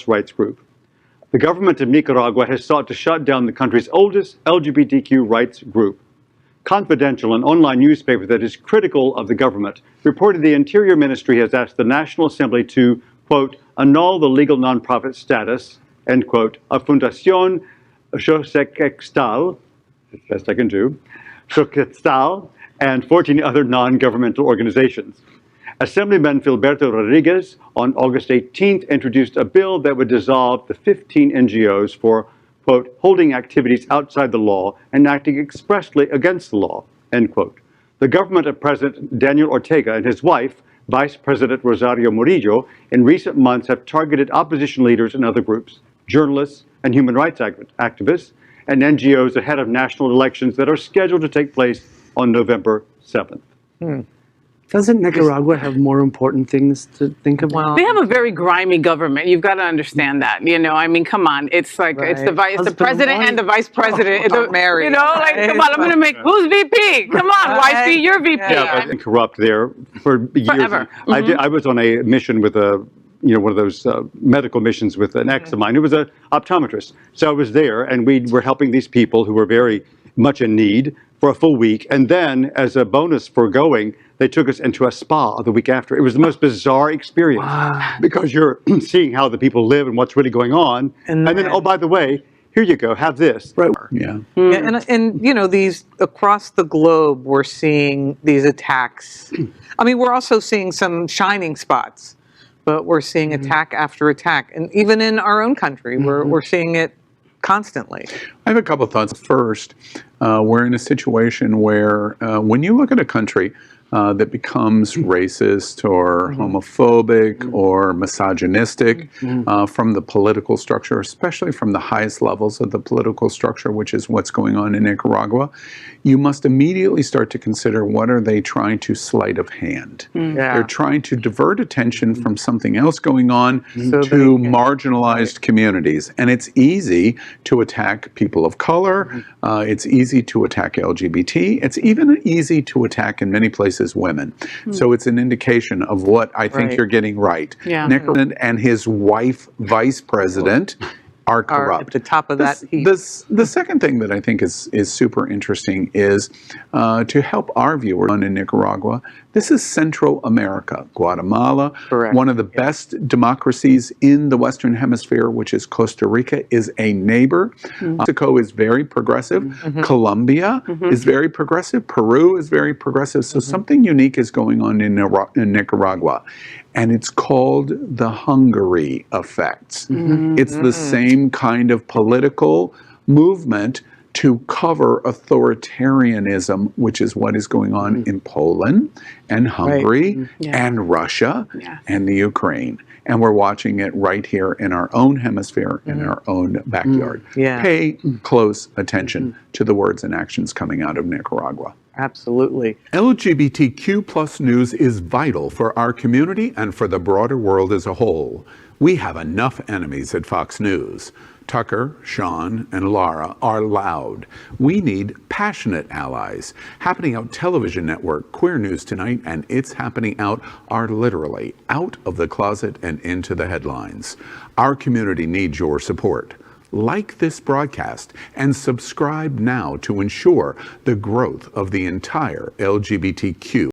rights group. The government of Nicaragua has sought to shut down the country's oldest LGBTQ rights group. Confidential, an online newspaper that is critical of the government, reported the Interior Ministry has asked the National Assembly to, quote, annul the legal nonprofit status, end quote, of Fundación Xochiquetzal, as best I can do, Xochiquetzal, and 14 other non-governmental organizations. Assemblyman Filiberto Rodriguez on August 18th introduced a bill that would dissolve the 15 NGOs for, quote, holding activities outside the law and acting expressly against the law, end quote. The government of President Daniel Ortega and his wife, Vice President Rosario Murillo, in recent months have targeted opposition leaders and other groups, journalists and human rights activists, and NGOs ahead of national elections that are scheduled to take place on November 7th. Doesn't Nicaragua have more important things to think about? Well, they have a very grimy government. You've got to understand that. You know, I mean, come on. It's like it's the president and the vice president. Mary. You know, like come on. I'm going to make who's VP? Come on, YC, you're VP. Yeah, I've been corrupt there for years. Forever. I was on a mission with one of those medical missions with an ex of mine who was an optometrist. So I was there, and we were helping these people who were very much in need for a full week. And then, as a bonus for going, they took us into a spa the week after. It was the most bizarre experience because you're seeing how the people live and what's really going on. And then, oh, by the way, here you go, have this. Right. Yeah. And you know, these across the globe, we're seeing these attacks. I mean, we're also seeing some shining spots, but we're seeing attack after attack. And even in our own country, we're seeing it constantly. I have a couple of thoughts. First, we're in a situation where when you look at a country that becomes racist or homophobic or misogynistic from the political structure, especially from the highest levels of the political structure, which is what's going on in Nicaragua, you must immediately start to consider what are they trying to sleight of hand. They're trying to divert attention from something else going on to marginalized communities. And it's easy to attack people of color. It's easy to attack LGBT. It's even easy to attack in many places women. So it's an indication of what I think you're getting right. Nicaragua and his wife, vice president, are corrupt. At the top of that heap. The second thing that I think is super interesting is to help our viewers in Nicaragua. This is Central America, Guatemala, one of the best democracies in the Western Hemisphere, which is Costa Rica, is a neighbor. Mexico is very progressive. Colombia is very progressive. Peru is very progressive. So something unique is going on in Nicaragua. And it's called the Hungary effect. It's the same kind of political movement to cover authoritarianism, which is what is going on in Poland and Hungary and Russia and the Ukraine. And we're watching it right here in our own hemisphere, in our own backyard. Pay close attention to the words and actions coming out of Nicaragua. Absolutely. LGBTQ plus news is vital for our community and for the broader world as a whole. We have enough enemies at Fox News. Tucker, Sean, and Laura are loud. We need passionate allies. Happening Out Television Network, Queer News Tonight, and It's Happening Out are literally out of the closet and into the headlines. Our community needs your support. Like this broadcast and subscribe now to ensure the growth of the entire LGBTQ